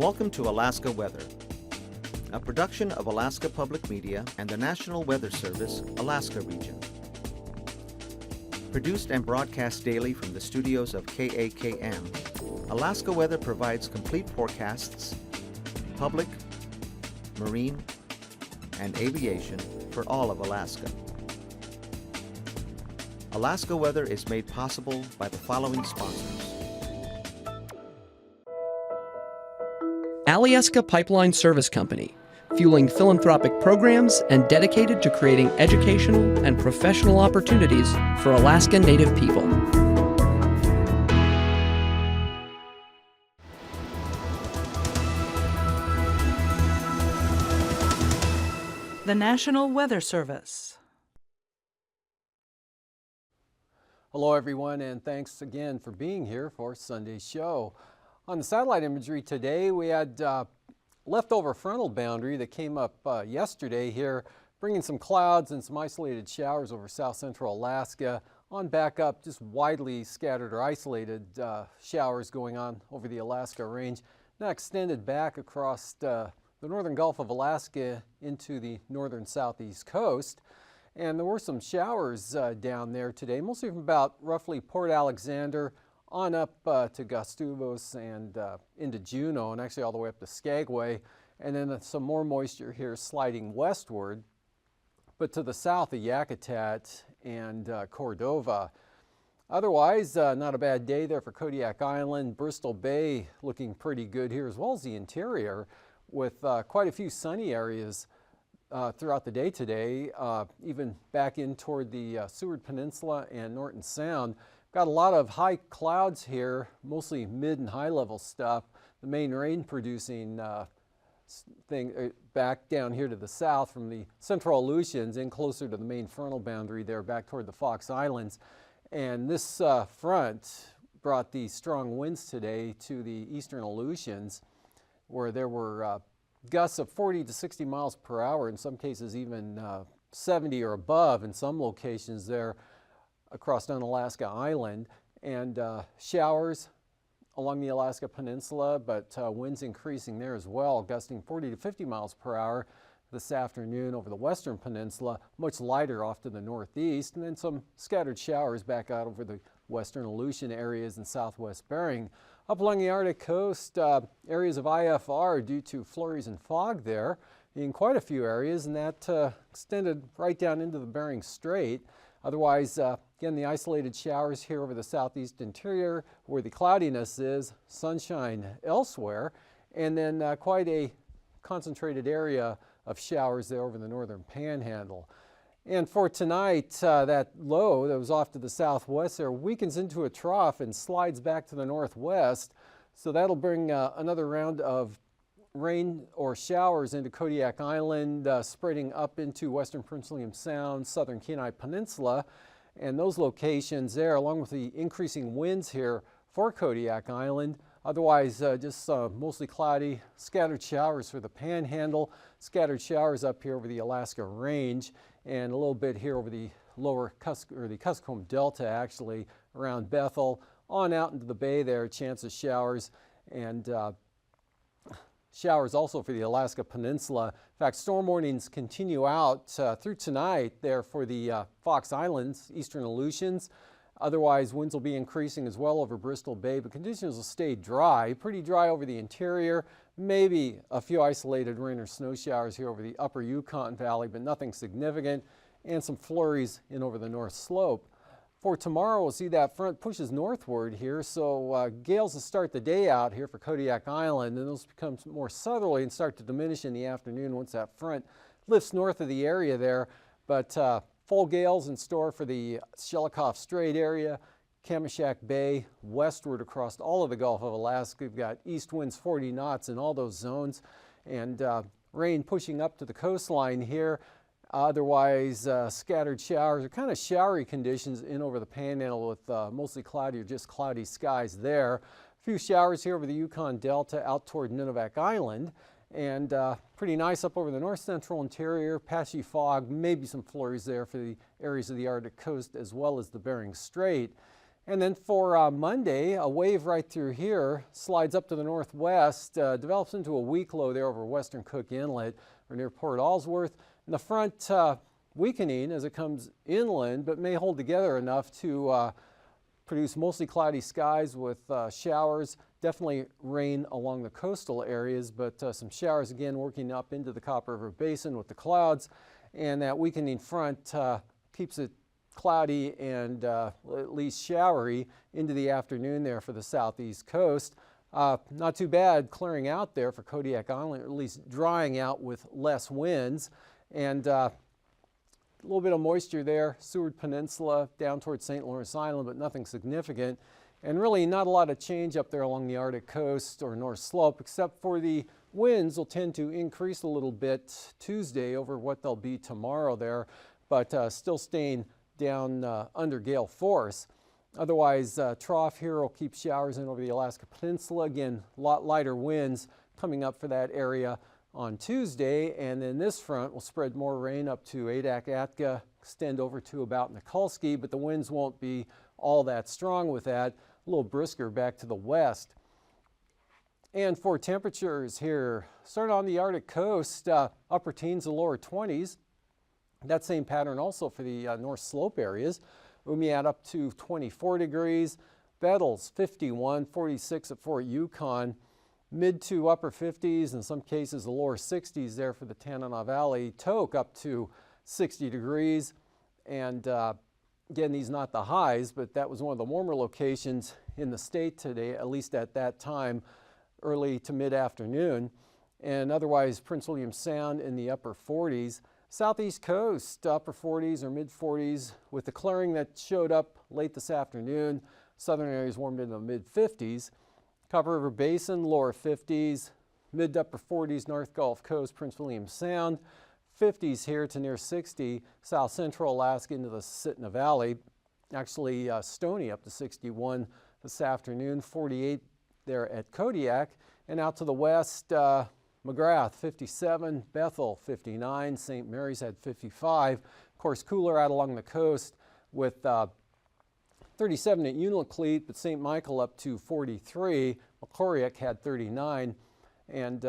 Welcome to Alaska Weather, a production of Alaska Public Media and the National Weather Service, Alaska Region. Produced and broadcast daily from the studios of KAKM, Alaska Weather provides complete forecasts, public, marine, and aviation for all of Alaska. Alaska Weather is made possible by the following sponsors. Alyeska Pipeline Service Company, fueling philanthropic programs and dedicated to creating educational and professional opportunities for Alaska Native people. The National Weather Service. Hello everyone, and thanks again for being here for Sunday's show. On the satellite imagery today, we had leftover frontal boundary that came up yesterday here, bringing some clouds and some isolated showers over south central Alaska. On back up, just widely scattered or isolated showers going on over the Alaska range. Now extended back across the northern Gulf of Alaska into the northern southeast coast. And there were some showers down there today, mostly from about roughly Port Alexander on up to Gustavus and into Juneau, and actually all the way up to Skagway, and then some more moisture here sliding westward, but to the south of Yakutat and Cordova. Otherwise, not a bad day there for Kodiak Island. Bristol Bay looking pretty good here, as well as the interior, with quite a few sunny areas throughout the day today, even back in toward the Seward Peninsula and Norton Sound. Got a lot of high clouds here, mostly mid and high level stuff. The main rain producing thing back down here to the south from the central Aleutians in closer to the main frontal boundary there back toward the Fox Islands. And this front brought the strong winds today to the eastern Aleutians, where there were gusts of 40 to 60 miles per hour, in some cases even 70 or above in some locations there across Unalaska Island, and showers along the Alaska Peninsula, but winds increasing there as well, gusting 40 to 50 miles per hour this afternoon over the western peninsula, much lighter off to the northeast, and then some scattered showers back out over the western Aleutian areas and southwest Bering. Up along the Arctic coast, areas of IFR due to flurries and fog there in quite a few areas, and that extended right down into the Bering Strait. Otherwise, again, the isolated showers here over the southeast interior where the cloudiness is, sunshine elsewhere, and then quite a concentrated area of showers there over the northern panhandle. And for tonight, that low that was off to the southwest there weakens into a trough and slides back to the northwest. So that'll bring another round of rain or showers into Kodiak Island, spreading up into western Prince William Sound, southern Kenai Peninsula, and those locations there, along with the increasing winds here for Kodiak Island. Otherwise, just mostly cloudy, scattered showers for the Panhandle, scattered showers up here over the Alaska Range, and a little bit here over the lower the Kuskokwim Delta, actually around Bethel, on out into the bay there, chance of showers and showers also for the Alaska Peninsula. In fact, storm warnings continue out through tonight there for the Fox Islands, eastern Aleutians. Otherwise, winds will be increasing as well over Bristol Bay, but conditions will stay dry, pretty dry over the interior. Maybe a few isolated rain or snow showers here over the upper Yukon Valley, but nothing significant, and some flurries in over the North Slope. For tomorrow, we'll see that front pushes northward here, so gales will start the day out here for Kodiak Island, and those become more southerly and start to diminish in the afternoon once that front lifts north of the area there. But full gales in store for the Shelikof Strait area, Kamishak Bay, westward across all of the Gulf of Alaska. We've got east winds 40 knots in all those zones, and rain pushing up to the coastline here. Otherwise, scattered showers or kind of showery conditions in over the Panhandle with mostly cloudy or just cloudy skies there. A few showers here over the Yukon Delta out toward Nunivak Island, and pretty nice up over the north central interior, patchy fog, maybe some flurries there for the areas of the Arctic coast as well as the Bering Strait. And then for Monday, a wave right through here slides up to the northwest, develops into a weak low there over western Cook Inlet or near Port Allsworth. And the front weakening as it comes inland, but may hold together enough to produce mostly cloudy skies with showers. Definitely rain along the coastal areas, but some showers again working up into the Copper River Basin with the clouds. And that weakening front keeps it cloudy and at least showery into the afternoon there for the southeast coast. Not too bad clearing out there for Kodiak Island, or at least drying out with less winds. And a little bit of moisture there, Seward Peninsula down towards St. Lawrence Island, but nothing significant. And really not a lot of change up there along the Arctic coast or North Slope, except for the winds will tend to increase a little bit Tuesday over what they'll be tomorrow there, but still staying down under gale force. Otherwise, trough here will keep showers in over the Alaska Peninsula. Again, a lot lighter winds coming up for that area on Tuesday, and then this front will spread more rain up to Adak, Atka, extend over to about Nikolsky, but the winds won't be all that strong with that. A little brisker back to the west. And for temperatures here, starting on the Arctic coast, upper teens to lower 20s. That same pattern also for the North Slope areas. Umiat up to 24 degrees. Bettles 51, 46 at Fort Yukon. Mid to upper 50s, in some cases the lower 60s there for the Tanana Valley. Tok up to 60 degrees. And again, these not the highs, but that was one of the warmer locations in the state today, at least at that time, early to mid-afternoon. And otherwise, Prince William Sound in the upper 40s. Southeast coast, upper 40s or mid-40s, with the clearing that showed up late this afternoon. Southern areas warmed into the mid-50s. Copper River Basin, lower 50s. Mid to upper 40s, North Gulf Coast, Prince William Sound. 50s here to near 60. South Central Alaska into the Sitna Valley. Actually, Stony up to 61 this afternoon. 48 there at Kodiak. And out to the west, McGrath 57, Bethel 59, St. Mary's had 55. Of course, cooler out along the coast with 37 at Unalakleet, but St. Michael up to 43. Macoriac had 39, and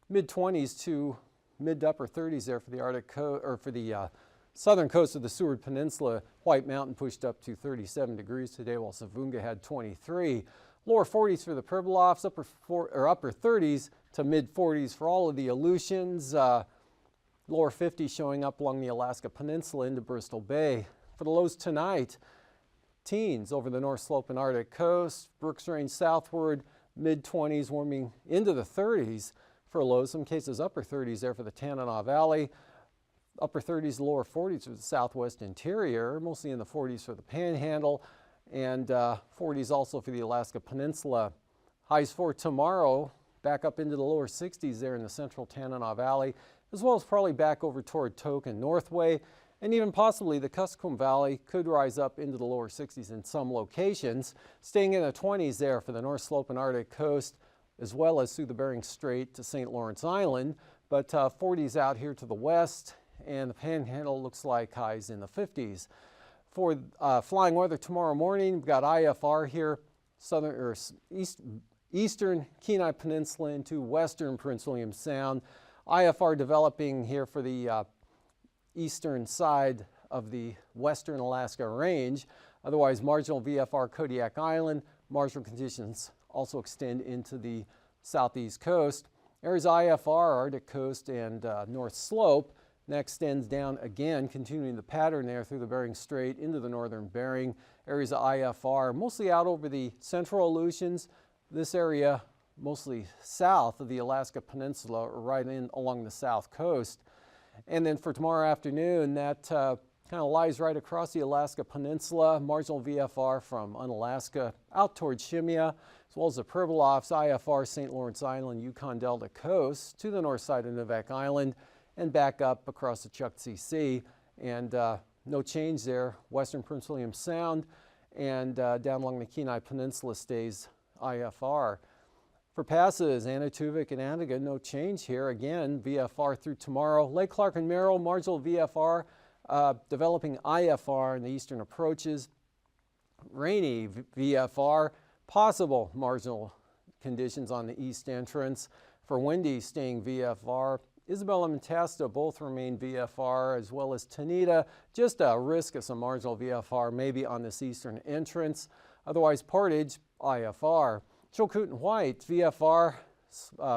mid-20s to mid to upper 30s there for the Arctic or for the southern coast of the Seward Peninsula. White Mountain pushed up to 37 degrees today, while Savunga had 23. Lower 40s for the Pribilofs, upper 30s to mid 40s for all of the Aleutians. Lower 50s showing up along the Alaska Peninsula into Bristol Bay. For the lows tonight, teens over the North Slope and Arctic coast. Brooks Range southward, mid 20s warming into the 30s for lows. Some cases upper 30s there for the Tanana Valley. Upper 30s to lower 40s for the southwest interior, mostly in the 40s for the Panhandle, and 40s also for the Alaska Peninsula. Highs for tomorrow, back up into the lower 60s there in the central Tanana Valley, as well as probably back over toward Tok and Northway, and even possibly the Kuskokwim Valley could rise up into the lower 60s in some locations, staying in the 20s there for the North Slope and Arctic coast, as well as through the Bering Strait to St. Lawrence Island, but 40s out here to the west, and the Panhandle looks like highs in the 50s. For flying weather tomorrow morning, we've got IFR here, southern or eastern Kenai Peninsula into western Prince William Sound. IFR developing here for the eastern side of the western Alaska Range. Otherwise, marginal VFR Kodiak Island. Marginal conditions also extend into the southeast coast. Areas IFR, Arctic coast and North Slope. That extends down again, continuing the pattern there through the Bering Strait into the northern Bering. Areas of IFR, mostly out over the central Aleutians. This area mostly south of the Alaska Peninsula, or right in along the south coast. And then for tomorrow afternoon, that kind of lies right across the Alaska Peninsula. Marginal VFR from Unalaska out towards Shimia, as well as the Pribilofs, IFR, St. Lawrence Island, Yukon Delta coast to the north side of Nivek Island, and back up across the Chukchi Sea, and no change there. Western Prince William Sound and down along the Kenai Peninsula stays IFR. For passes, Anatuvik and Antiga, no change here. Again, VFR through tomorrow. Lake Clark and Merrill, marginal VFR, developing IFR in the eastern approaches. rainy VFR, possible marginal conditions on the east entrance. For windy, staying VFR. Isabella and Testa both remain VFR, as well as Tanita, just a risk of some marginal VFR maybe on this eastern entrance. Otherwise, Portage, IFR. Chilcoot and White, VFR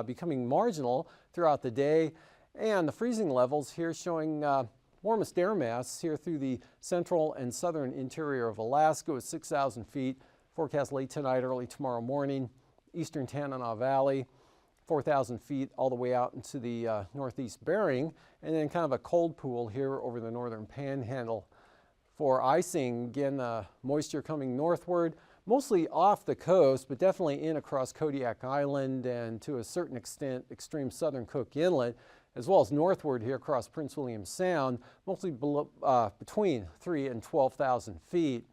becoming marginal throughout the day. And the freezing levels here showing warmest air mass here through the central and southern interior of Alaska with 6,000 feet. Forecast late tonight, early tomorrow morning. Eastern Tanana Valley, 4,000 feet all the way out into the northeast Bering, and then kind of a cold pool here over the northern panhandle. For icing, again, moisture coming northward, mostly off the coast, but definitely in across Kodiak Island and to a certain extent extreme southern Cook Inlet, as well as northward here across Prince William Sound, mostly below, between 3,000 and 12,000 feet.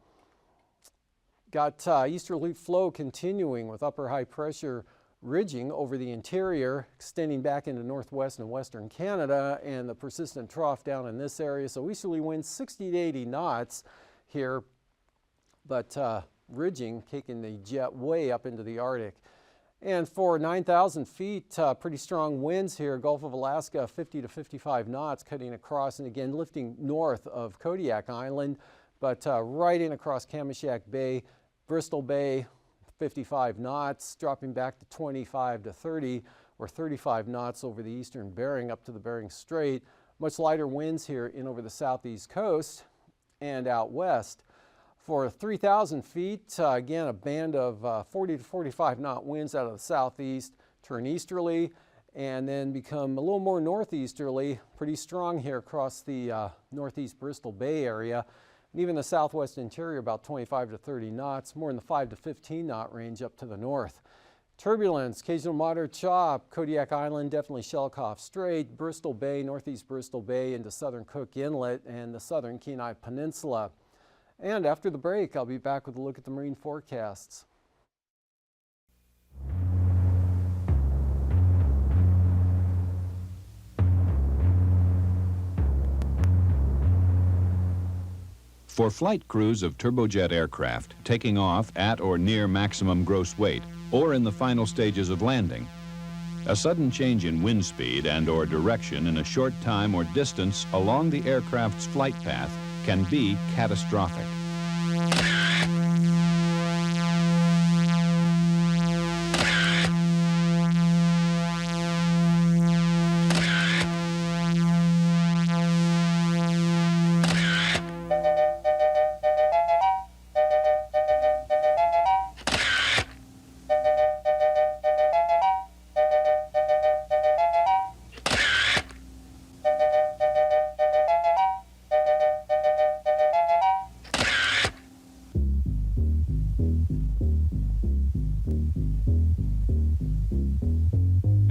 Got easterly flow continuing with upper high pressure ridging over the interior, extending back into northwest and western Canada, and the persistent trough down in this area. So easterly winds 60 to 80 knots here, but ridging, taking the jet way up into the Arctic. And for 9,000 feet, pretty strong winds here, Gulf of Alaska, 50 to 55 knots, cutting across, and again lifting north of Kodiak Island, but right in across Kamishak Bay, Bristol Bay, 55 knots, dropping back to 25 to 30 or 35 knots over the eastern Bering up to the Bering Strait. Much lighter winds here in over the southeast coast and out west. For 3,000 feet, again, a band of 40 to 45 knot winds out of the southeast, turn easterly, and then become a little more northeasterly, pretty strong here across the northeast Bristol Bay area. And even the southwest interior, about 25 to 30 knots, more in the 5 to 15 knot range up to the north. Turbulence, occasional moderate chop, Kodiak Island, definitely Shelikof Strait, Bristol Bay, northeast Bristol Bay into southern Cook Inlet and the southern Kenai Peninsula. And after the break, I'll be back with a look at the marine forecasts. For flight crews of turbojet aircraft taking off at or near maximum gross weight or in the final stages of landing, a sudden change in wind speed and/or direction in a short time or distance along the aircraft's flight path can be catastrophic.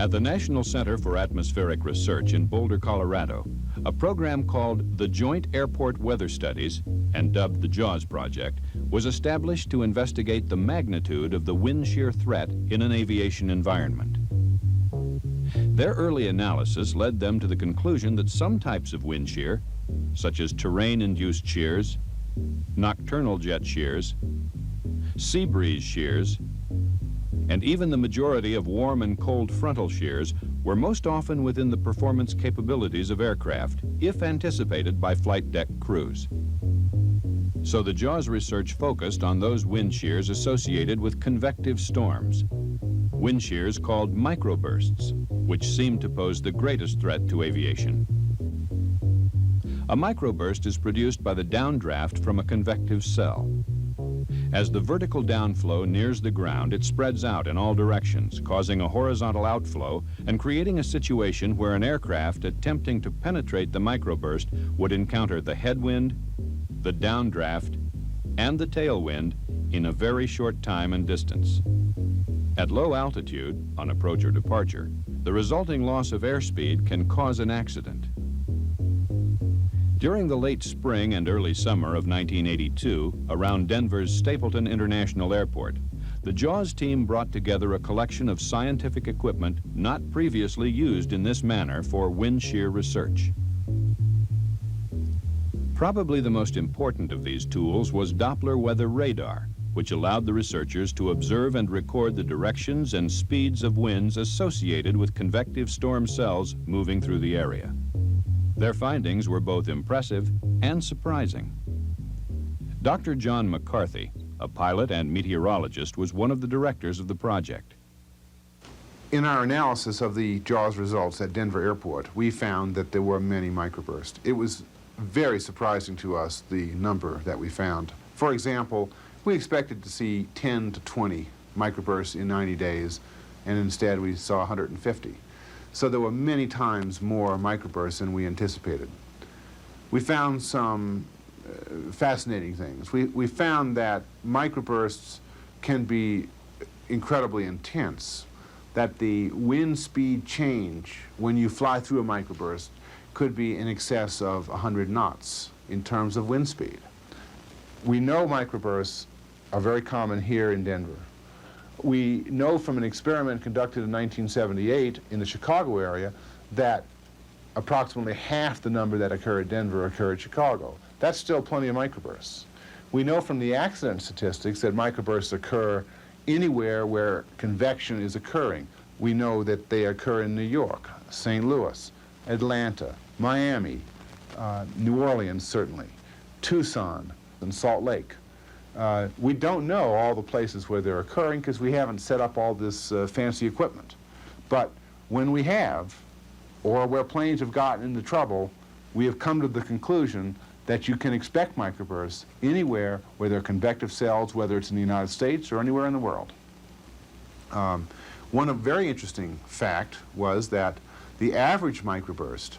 At the National Center for Atmospheric Research in Boulder, Colorado, a program called the Joint Airport Weather Studies, and dubbed the JAWS Project, was established to investigate the magnitude of the wind shear threat in an aviation environment. Their early analysis led them to the conclusion that some types of wind shear, such as terrain-induced shears, nocturnal jet shears, sea breeze shears, and even the majority of warm and cold frontal shears were most often within the performance capabilities of aircraft, if anticipated by flight deck crews. So the JAWS research focused on those wind shears associated with convective storms, wind shears called microbursts, which seem to pose the greatest threat to aviation. A microburst is produced by the downdraft from a convective cell. As the vertical downflow nears the ground, it spreads out in all directions, causing a horizontal outflow and creating a situation where an aircraft attempting to penetrate the microburst would encounter the headwind, the downdraft, and the tailwind in a very short time and distance. At low altitude, on approach or departure, the resulting loss of airspeed can cause an accident. During the late spring and early summer of 1982, around Denver's Stapleton International Airport, the JAWS team brought together a collection of scientific equipment not previously used in this manner for wind shear research. Probably the most important of these tools was Doppler weather radar, which allowed the researchers to observe and record the directions and speeds of winds associated with convective storm cells moving through the area. Their findings were both impressive and surprising. Dr. John McCarthy, a pilot and meteorologist, was one of the directors of the project. In our analysis of the JAWS results at Denver Airport, we found that there were many microbursts. It was very surprising to us, the number that we found. For example, we expected to see 10 to 20 microbursts in 90 days, and instead we saw 150. So there were many times more microbursts than we anticipated. We found some fascinating things. We found that microbursts can be incredibly intense, that the wind speed change when you fly through a microburst could be in excess of 100 knots in terms of wind speed. We know microbursts are very common here in Denver. We know from an experiment conducted in 1978 in the Chicago area that approximately half the number that occur at Denver occur at Chicago. That's still plenty of microbursts. We know from the accident statistics that microbursts occur anywhere where convection is occurring. We know that they occur in New York, St. Louis, Atlanta, Miami, New Orleans certainly, Tucson, and Salt Lake. We don't know all the places where they're occurring because we haven't set up all this fancy equipment. But when we have, or where planes have gotten into trouble, we have come to the conclusion that you can expect microbursts anywhere where there are convective cells, whether it's in the United States or anywhere in the world. One very interesting fact was that the average microburst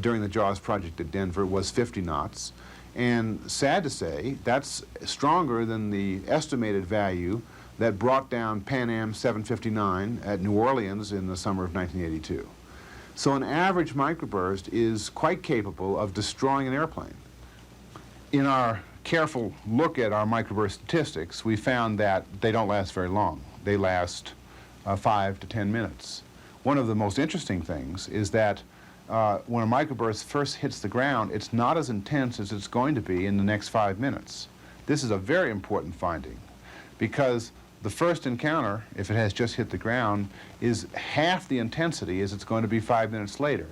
during the JAWS project at Denver was 50 knots. And sad to say, that's stronger than the estimated value that brought down Pan Am 759 at New Orleans in the summer of 1982. So an average microburst is quite capable of destroying an airplane. In our careful look at our microburst statistics, we found that they don't last very long. They last 5 to 10 minutes. One of the most interesting things is that when a microburst first hits the ground, it's not as intense as it's going to be in the next 5 minutes. This is a very important finding because the first encounter, if it has just hit the ground, is half the intensity as it's going to be 5 minutes later.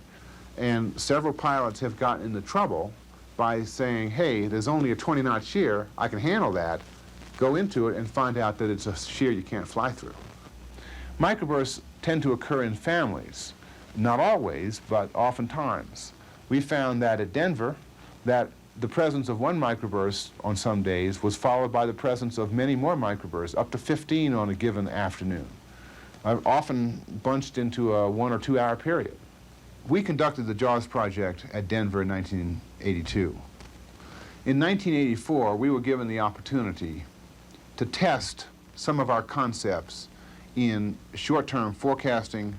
And several pilots have gotten into trouble by saying, hey, there's only a 20-knot shear, I can handle that, go into it and find out that it's a shear you can't fly through. Microbursts tend to occur in families. Not always, but oftentimes. We found that at Denver, that the presence of one microburst on some days was followed by the presence of many more microbursts, up to 15 on a given afternoon, often bunched into a 1 or 2 hour period. We conducted the JAWS project at Denver in 1982. In 1984, we were given the opportunity to test some of our concepts in short-term forecasting,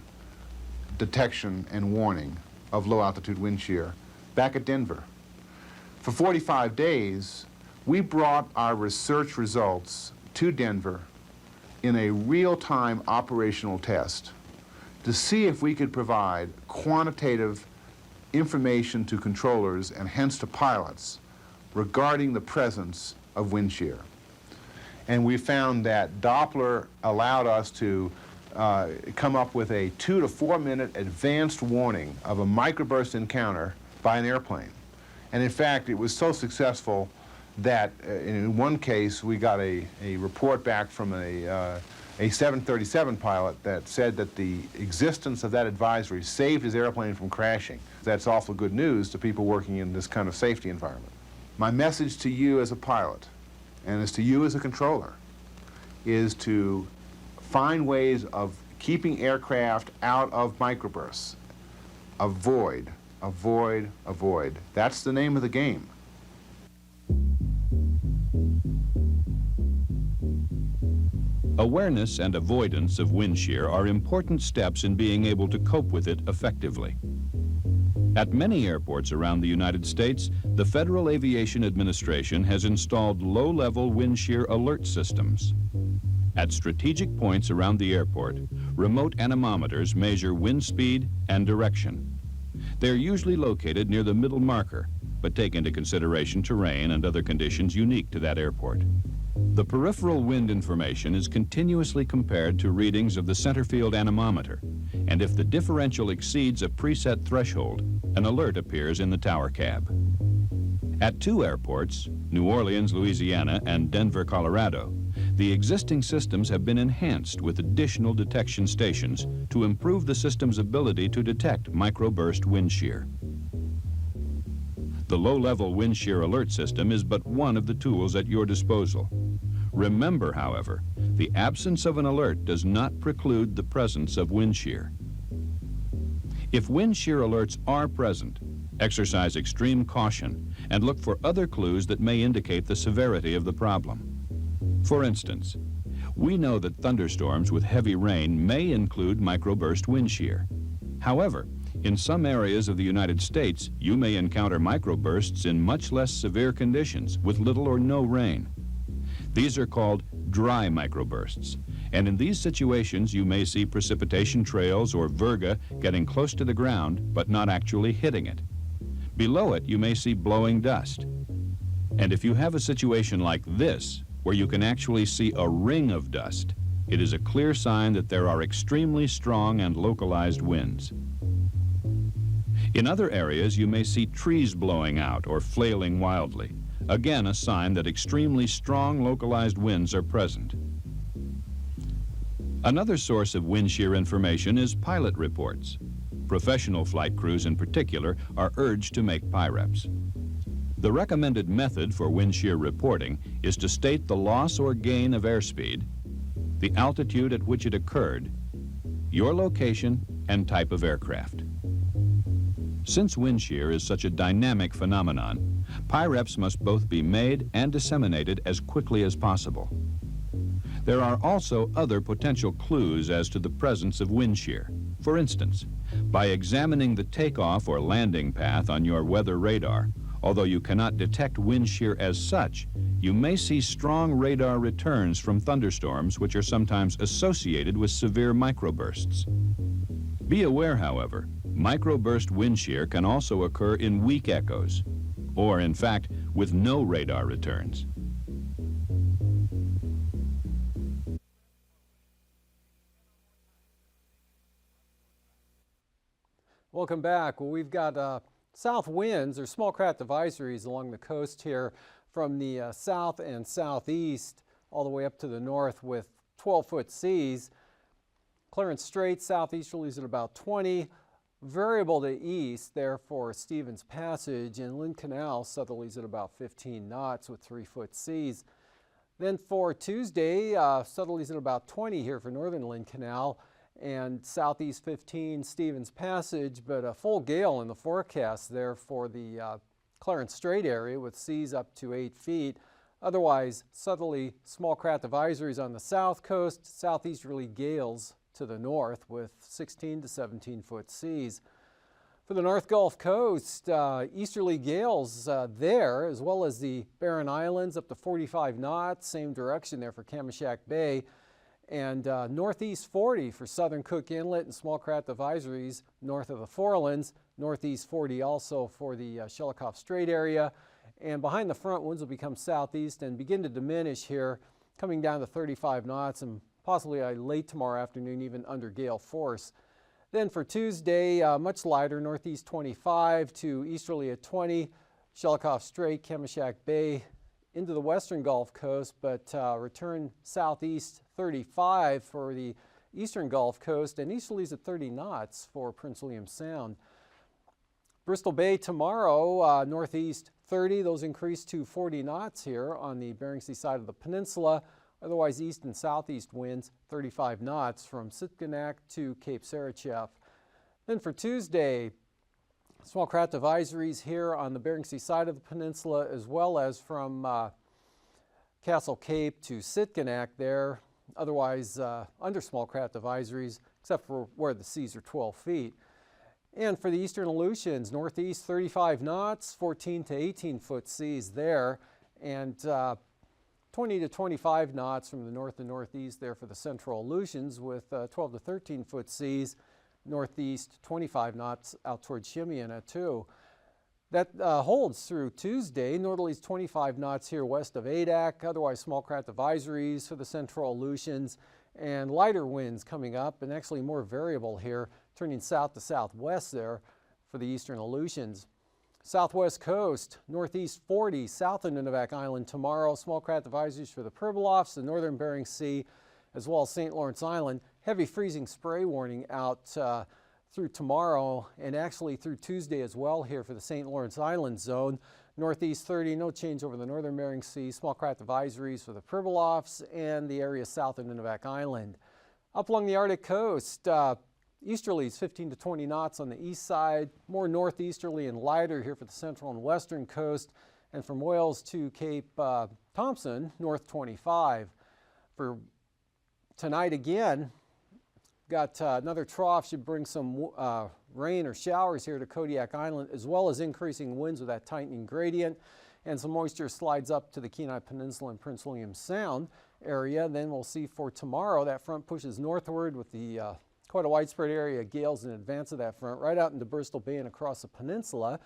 detection, and warning of low-altitude wind shear back at Denver. For 45 days, we brought our research results to Denver in a real-time operational test to see if we could provide quantitative information to controllers and hence to pilots regarding the presence of wind shear. And we found that Doppler allowed us to come up with a 2 to 4 minute advanced warning of a microburst encounter by an airplane. And in fact, it was so successful that in one case we got a report back from a 737 pilot that said that the existence of that advisory saved his airplane from crashing. That's awful good news to people working in this kind of safety environment. My message to you as a pilot and as to you as a controller is to find ways of keeping aircraft out of microbursts. Avoid, avoid, avoid. That's the name of the game. Awareness and avoidance of wind shear are important steps in being able to cope with it effectively. At many airports around the United States, the Federal Aviation Administration has installed low-level wind shear alert systems. At strategic points around the airport, remote anemometers measure wind speed and direction. They're usually located near the middle marker, but take into consideration terrain and other conditions unique to that airport. The peripheral wind information is continuously compared to readings of the center field anemometer, and if the differential exceeds a preset threshold, an alert appears in the tower cab. At 2 airports, New Orleans, Louisiana, and Denver, Colorado, the existing systems have been enhanced with additional detection stations to improve the system's ability to detect microburst wind shear. The low-level wind shear alert system is but one of the tools at your disposal. Remember, however, the absence of an alert does not preclude the presence of wind shear. If wind shear alerts are present, exercise extreme caution and look for other clues that may indicate the severity of the problem. For instance, we know that thunderstorms with heavy rain may include microburst wind shear. However, in some areas of the United States, you may encounter microbursts in much less severe conditions with little or no rain. These are called dry microbursts, and in these situations you may see precipitation trails or virga getting close to the ground but not actually hitting it. Below it you may see blowing dust. And if you have a situation like this, where you can actually see a ring of dust, it is a clear sign that there are extremely strong and localized winds. In other areas you may see trees blowing out or flailing wildly, again a sign that extremely strong localized winds are present. Another source of wind shear information is pilot reports. Professional flight crews in particular are urged to make PIREPs. The recommended method for wind shear reporting is to state the loss or gain of airspeed, the altitude at which it occurred, your location, and type of aircraft. Since wind shear is such a dynamic phenomenon, PIREPs must both be made and disseminated as quickly as possible. There are also other potential clues as to the presence of wind shear. For instance, by examining the takeoff or landing path on your weather radar, although you cannot detect wind shear as such, you may see strong radar returns from thunderstorms which are sometimes associated with severe microbursts. Be aware, however, microburst wind shear can also occur in weak echoes, or in fact, with no radar returns. Welcome back. Well, we've got south winds or small craft advisories along the coast here from the south and southeast all the way up to the north with 12-foot seas. Clarence Strait southeasterlies at about 20. Variable to east there for Stevens Passage, and Lynn Canal southerlies at about 15 knots with 3-foot seas. Then for Tuesday, southerlies at about 20 here for northern Lynn Canal, and southeast 15 Stevens Passage, but a full gale in the forecast there for the Clarence Strait area with seas up to 8 feet. Otherwise, southerly small craft advisories on the south coast, southeasterly gales to the north with 16 to 17-foot seas. For the North Gulf Coast, easterly gales there, as well as the Barren Islands up to 45 knots, same direction there for Kamishak Bay, and northeast 40 for southern Cook Inlet and small craft advisories north of the Forelands, northeast 40 also for the Shelikof Strait area, and behind the front winds will become southeast and begin to diminish here, coming down to 35 knots and possibly late tomorrow afternoon even under gale force. Then for Tuesday, much lighter, northeast 25 to easterly at 20, Shelikof Strait, Kamishak Bay, into the western Gulf Coast, but return southeast 35 for the eastern Gulf Coast, and easterlies at 30 knots for Prince William Sound. Bristol Bay tomorrow, northeast 30, those increase to 40 knots here on the Bering Sea side of the peninsula. Otherwise, east and southeast winds 35 knots from Sitkinak to Cape Sarachev. Then for Tuesday, small craft advisories here on the Bering Sea side of the peninsula, as well as from Castle Cape to Sitkinak there. Otherwise, under small craft advisories, except for where the seas are 12 feet. And for the eastern Aleutians, northeast 35 knots, 14 to 18-foot seas there, and 20 to 25 knots from the north and northeast there for the central Aleutians with 12 to 13-foot seas, northeast 25 knots out towards Shimiana too. That holds through Tuesday. Northerlies 25 knots here west of Adak. Otherwise, small craft advisories for the central Aleutians, and lighter winds coming up, and actually more variable here, turning south to southwest there for the eastern Aleutians. Southwest coast, northeast 40 south of Nunivak Island tomorrow. Small craft advisories for the Pribilofs, the northern Bering Sea, as well as St. Lawrence Island. Heavy freezing spray warning out through tomorrow and actually through Tuesday as well here for the St. Lawrence Island zone. Northeast 30, no change over the northern Bering Sea. Small craft advisories for the Pribilofs and the area south of Nunivak Island. Up along the Arctic coast, easterlies 15 to 20 knots on the east side, more northeasterly and lighter here for the central and western coast, and from Wales to Cape Thompson, north 25. For tonight again, got another trough, should bring some rain or showers here to Kodiak Island, as well as increasing winds with that tightening gradient, and some moisture slides up to the Kenai Peninsula and Prince William Sound area. Then we'll see for tomorrow, that front pushes northward with the quite a widespread area of gales in advance of that front, right out into Bristol Bay and across the peninsula.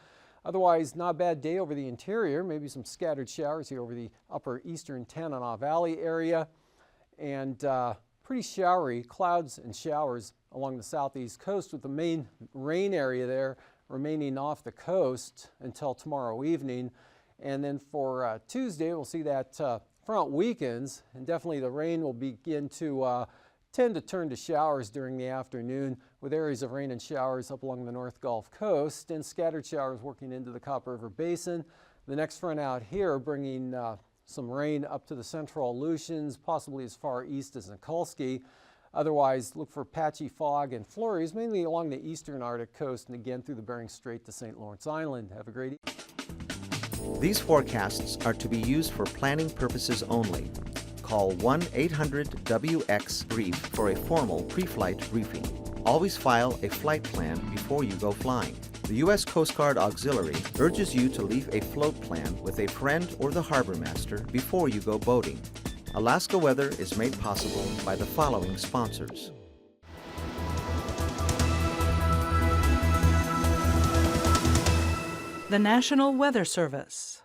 Otherwise, not a bad day over the interior, maybe some scattered showers here over the upper eastern Tanana Valley area, and pretty showery, clouds and showers along the southeast coast, with the main rain area there remaining off the coast until tomorrow evening. And then for Tuesday, we'll see that front weakens, and definitely the rain will begin to tend to turn to showers during the afternoon, with areas of rain and showers up along the North Gulf Coast and scattered showers working into the Copper River Basin. The next front out here bringing some rain up to the central Aleutians, possibly as far east as Nikolsky. Otherwise, look for patchy fog and flurries, mainly along the eastern Arctic coast and again through the Bering Strait to St. Lawrence Island. Have a great evening. These forecasts are to be used for planning purposes only. Call 1-800-WX-BRIEF for a formal pre-flight briefing. Always file a flight plan before you go flying. The U.S. Coast Guard Auxiliary urges you to leave a float plan with a friend or the harbor master before you go boating. Alaska Weather is made possible by the following sponsors. The National Weather Service.